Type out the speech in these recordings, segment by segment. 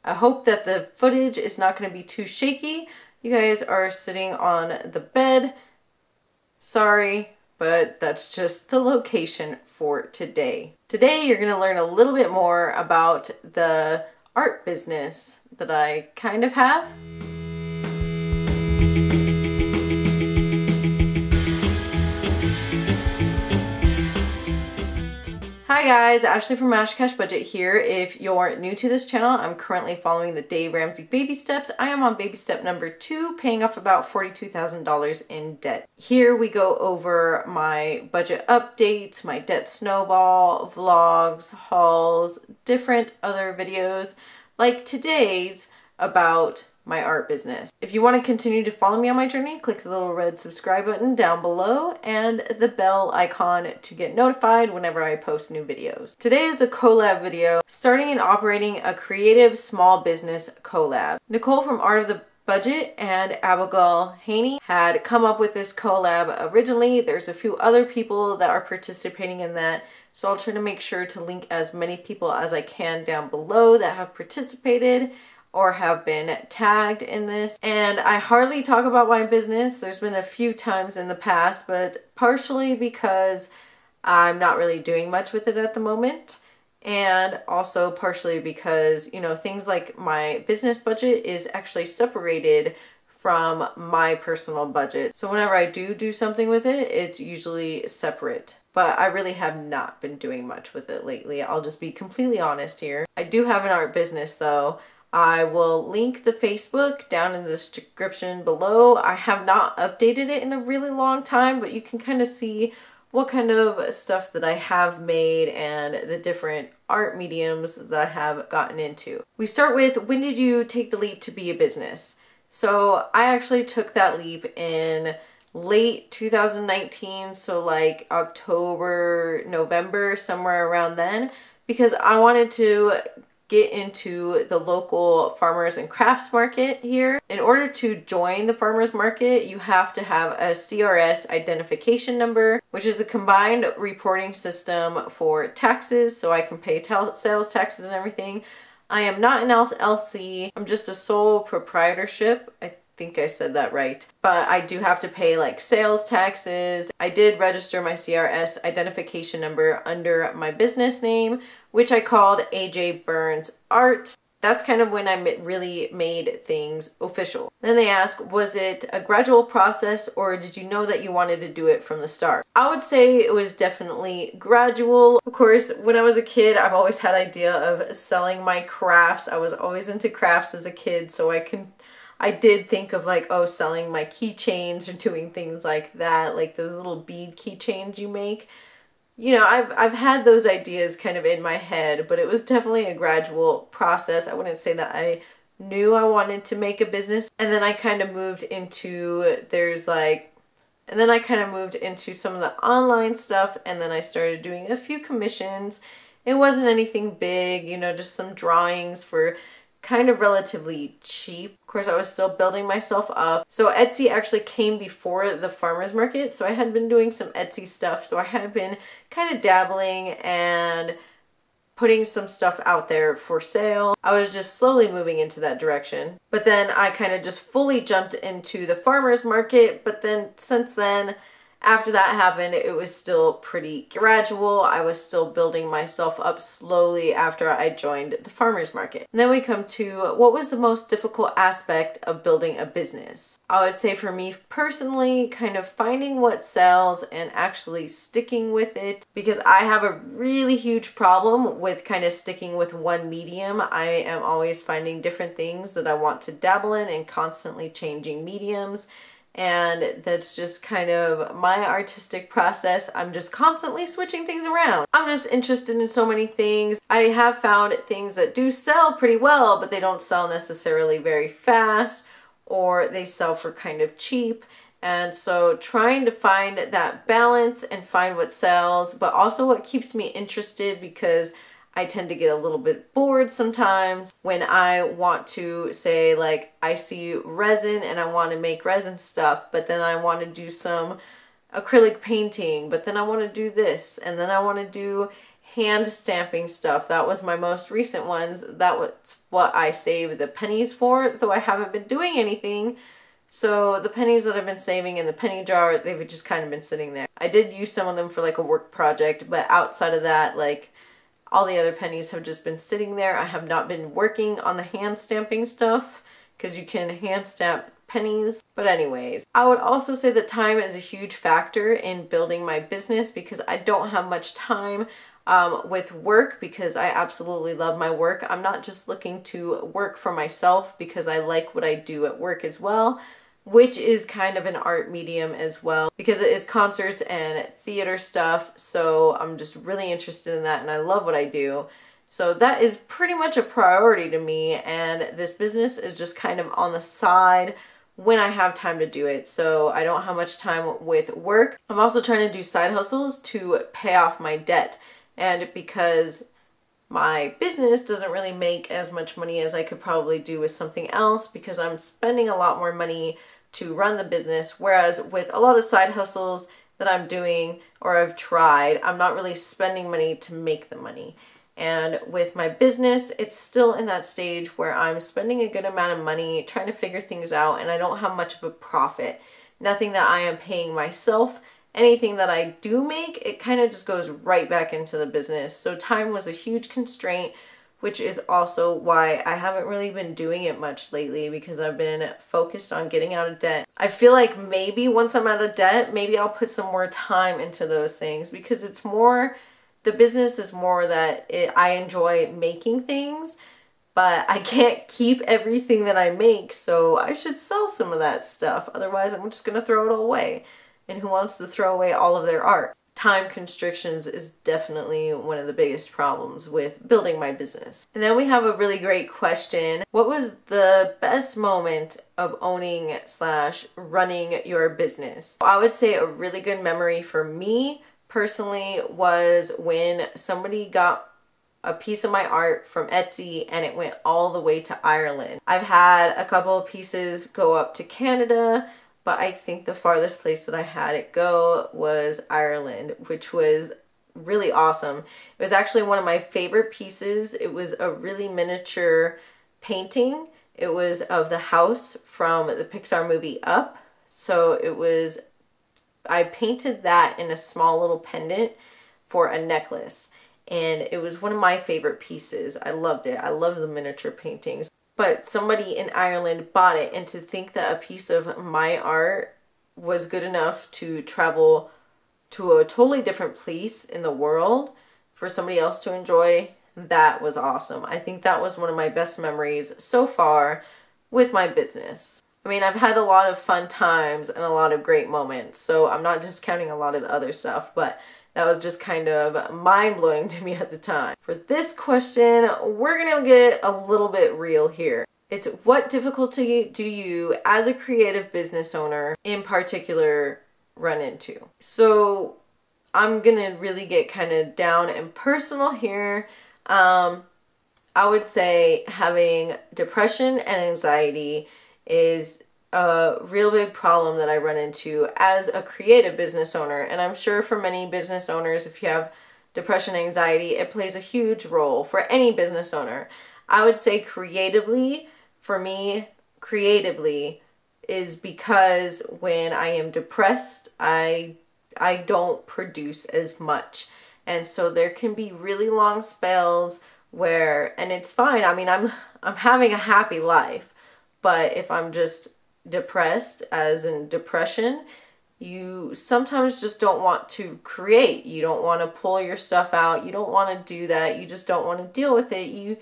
I hope that the footage is not going to be too shaky. You guys are sitting on the bed. Sorry, but that's just the location for today. Today you're going to learn a little bit more about the art business that I kind of have. Hi guys, Ashley from ashcashbudget here. If you're new to this channel, I'm currently following the Dave Ramsey baby steps. I am on baby step number 2, paying off about $42,000 in debt. Here we go over my budget updates, my debt snowball, vlogs, hauls, different other videos like today's about my art business. If you want to continue to follow me on my journey, click the little red subscribe button down below and the bell icon to get notified whenever I post new videos. Today is the collab video, starting and operating a creative small business collab. Nicole from Art of the Budget and Abigail Haney had come up with this collab originally. There's a few other people that are participating in that, so I'll try to make sure to link as many people as I can down below that have participated or have been tagged in this. And I hardly talk about my business. There's been a few times in the past, but partially because I'm not really doing much with it at the moment. And also partially because, you know, things like my business budget is actually separated from my personal budget. So whenever I do something with it, it's usually separate. But I really have not been doing much with it lately. I'll just be completely honest here. I do have an art business though. I will link the Facebook down in the description below. I have not updated it in a really long time, but you can kind of see what kind of stuff that I have made and the different art mediums that I have gotten into. We start with, when did you take the leap to be a business? So I actually took that leap in late 2019, so like October, November, somewhere around then, because I wanted to get into the local farmers and crafts market here. In order to join the farmers market, you have to have a CRS identification number, which is a combined reporting system for taxes, so I can pay sales taxes and everything. I am not an LLC, I'm just a sole proprietorship. I think I said that right. But I do have to pay like sales taxes. I did register my CRS identification number under my business name, which I called AJ Burns Art. That's kind of when I really made things official. Then they ask, was it a gradual process or did you know that you wanted to do it from the start? I would say it was definitely gradual. Of course, when I was a kid, I've always had idea of selling my crafts. I was always into crafts as a kid, so I did think of like, oh, selling my keychains or doing things like that, like those little bead keychains you make. You know, I've had those ideas kind of in my head, but it was definitely a gradual process. I wouldn't say that I knew I wanted to make a business. And then I kind of moved into, some of the online stuff, and then I started doing a few commissions. It wasn't anything big, you know, just some drawings for kind of relatively cheap. Of course, I was still building myself up. So Etsy actually came before the farmers market. So I had been doing some Etsy stuff. So I had been kind of dabbling and putting some stuff out there for sale. I was just slowly moving into that direction. But then I kind of just fully jumped into the farmers market. But then since then, after that happened, it was still pretty gradual. I was still building myself up slowly after I joined the farmers market. And then we come to, what was the most difficult aspect of building a business? I would say for me personally, kind of finding what sells and actually sticking with it, because I have a really huge problem with kind of sticking with one medium. I am always finding different things that I want to dabble in and constantly changing mediums. And that's just kind of my artistic process. I'm just constantly switching things around. I'm just interested in so many things. I have found things that do sell pretty well, but they don't sell necessarily very fast, or they sell for kind of cheap. And so trying to find that balance and find what sells, but also what keeps me interested, because I tend to get a little bit bored sometimes when I want to say, like, I see resin and I want to make resin stuff, but then I want to do some acrylic painting, but then I want to do this, and then I want to do hand stamping stuff. That was my most recent ones. That was what I saved the pennies for, though I haven't been doing anything. So the pennies that I've been saving in the penny jar, they've just kind of been sitting there. I did use some of them for like a work project, but outside of that, like all the other pennies have just been sitting there. I have not been working on the hand stamping stuff because you can hand stamp pennies. But anyways, I would also say that time is a huge factor in building my business because I don't have much time with work because I absolutely love my work. I'm not just looking to work for myself because I like what I do at work as well, which is kind of an art medium as well because it is concerts and theater stuff. So I'm just really interested in that and I love what I do. So that is pretty much a priority to me, and this business is just kind of on the side when I have time to do it. So I don't have much time with work. I'm also trying to do side hustles to pay off my debt. And because my business doesn't really make as much money as I could probably do with something else because I'm spending a lot more money to run the business, whereas with a lot of side hustles that I'm doing or I've tried, I'm not really spending money to make the money. And with my business, it's still in that stage where I'm spending a good amount of money trying to figure things out and I don't have much of a profit. Nothing that I am paying myself. Anything that I do make, it kind of just goes right back into the business. So time was a huge constraint, which is also why I haven't really been doing it much lately because I've been focused on getting out of debt. I feel like maybe once I'm out of debt, maybe I'll put some more time into those things because it's more, the business is more that I enjoy making things, but I can't keep everything that I make, so I should sell some of that stuff. Otherwise, I'm just going to throw it all away. And who wants to throw away all of their art? Time constrictions is definitely one of the biggest problems with building my business. And then we have a really great question. What was the best moment of owning / running your business? I would say a really good memory for me personally was when somebody got a piece of my art from Etsy and it went all the way to Ireland. I've had a couple of pieces go up to Canada, but I think the farthest place that I had it go was Ireland, which was really awesome. It was actually one of my favorite pieces. It was a really miniature painting. It was of the house from the Pixar movie Up. So it was, I painted that in a small little pendant for a necklace. And it was one of my favorite pieces. I loved it. I love the miniature paintings. But somebody in Ireland bought it, and to think that a piece of my art was good enough to travel to a totally different place in the world for somebody else to enjoy, that was awesome. I think that was one of my best memories so far with my business. I mean, I've had a lot of fun times and a lot of great moments, so I'm not discounting a lot of the other stuff, but that was just kind of mind-blowing to me at the time. For this question, we're gonna get a little bit real here. It's what difficulty do you, as a creative business owner in particular, run into? So I'm gonna really get kind of down and personal here. I would say having depression and anxiety is a real big problem that I run into as a creative business owner. And I'm sure for many business owners, if you have depression, anxiety, it plays a huge role for any business owner. I would say creatively, for me, creatively is because when I am depressed, I don't produce as much. And so there can be really long spells where, and it's fine. I mean, I'm having a happy life, but if I'm just depressed, as in depression, you sometimes just don't want to create. You don't want to pull your stuff out. You don't want to do that. You just don't want to deal with it.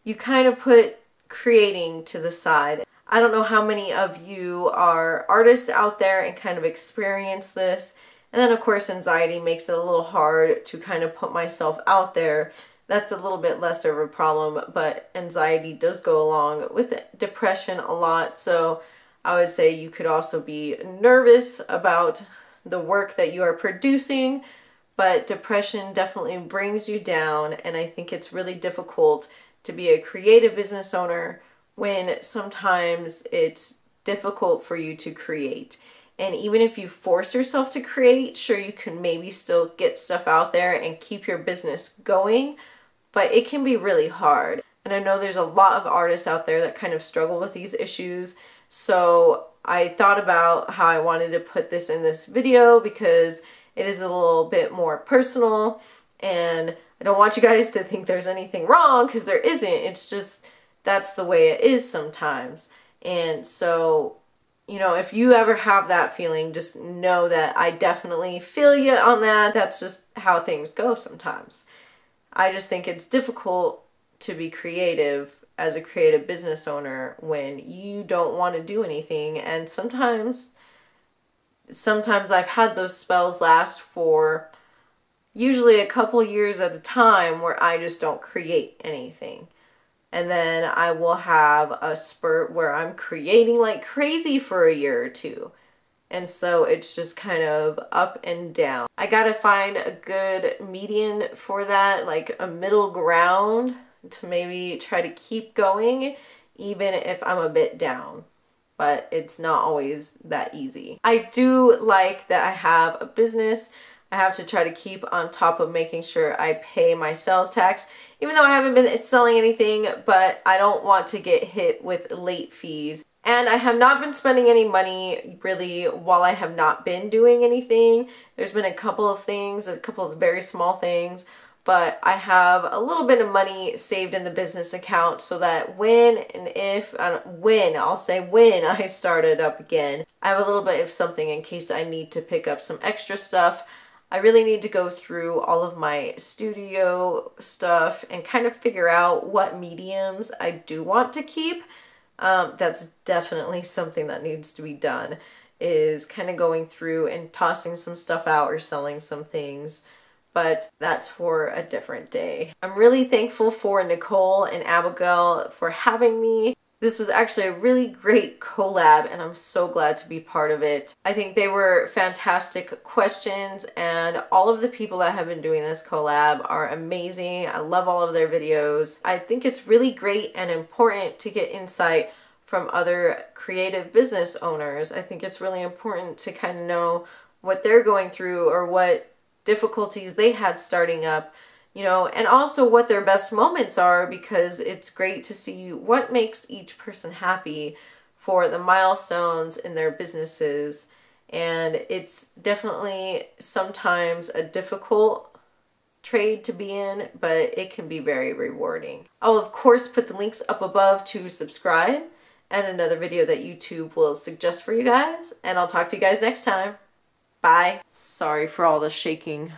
You kind of put creating to the side. I don't know how many of you are artists out there and kind of experience this. And then of course anxiety makes it a little hard to kind of put myself out there. That's a little bit less of a problem, but anxiety does go along with depression a lot. So I would say you could also be nervous about the work that you are producing, but depression definitely brings you down, and I think it's really difficult to be a creative business owner when sometimes it's difficult for you to create. And even if you force yourself to create, sure, you can maybe still get stuff out there and keep your business going, but it can be really hard. And I know there's a lot of artists out there that kind of struggle with these issues. So I thought about how I wanted to put this in this video because it is a little bit more personal, and I don't want you guys to think there's anything wrong, because there isn't. It's just that's the way it is sometimes. And so, you know, if you ever have that feeling, just know that I definitely feel you on that. That's just how things go sometimes. I just think it's difficult to be creative as a creative business owner when you don't want to do anything. And sometimes I've had those spells last for usually a couple years at a time where I just don't create anything. And then I will have a spurt where I'm creating like crazy for a year or two. And so it's just kind of up and down. I gotta find a good median for that, like a middle ground to maybe try to keep going even if I'm a bit down. But it's not always that easy. I do like that I have a business. I have to try to keep on top of making sure I pay my sales tax, even though I haven't been selling anything, but I don't want to get hit with late fees. And I have not been spending any money really while I have not been doing anything. There's been a couple of things, a couple of very small things, but I have a little bit of money saved in the business account so that when I start it up again, I have a little bit of something in case I need to pick up some extra stuff. I really need to go through all of my studio stuff and kind of figure out what mediums I do want to keep. That's definitely something that needs to be done, is kind of going through and tossing some stuff out or selling some things. But that's for a different day. I'm really thankful for Nicole and Abigail for having me. This was actually a really great collab, and I'm so glad to be part of it. I think they were fantastic questions, and all of the people that have been doing this collab are amazing. I love all of their videos. I think it's really great and important to get insight from other creative business owners. I think it's really important to kind of know what they're going through or what difficulties they had starting up, you know, and also what their best moments are, because it's great to see what makes each person happy for the milestones in their businesses. And it's definitely sometimes a difficult trade to be in, but it can be very rewarding. I'll of course put the links up above to subscribe and another video that YouTube will suggest for you guys, and I'll talk to you guys next time. Bye. Sorry for all the shaking.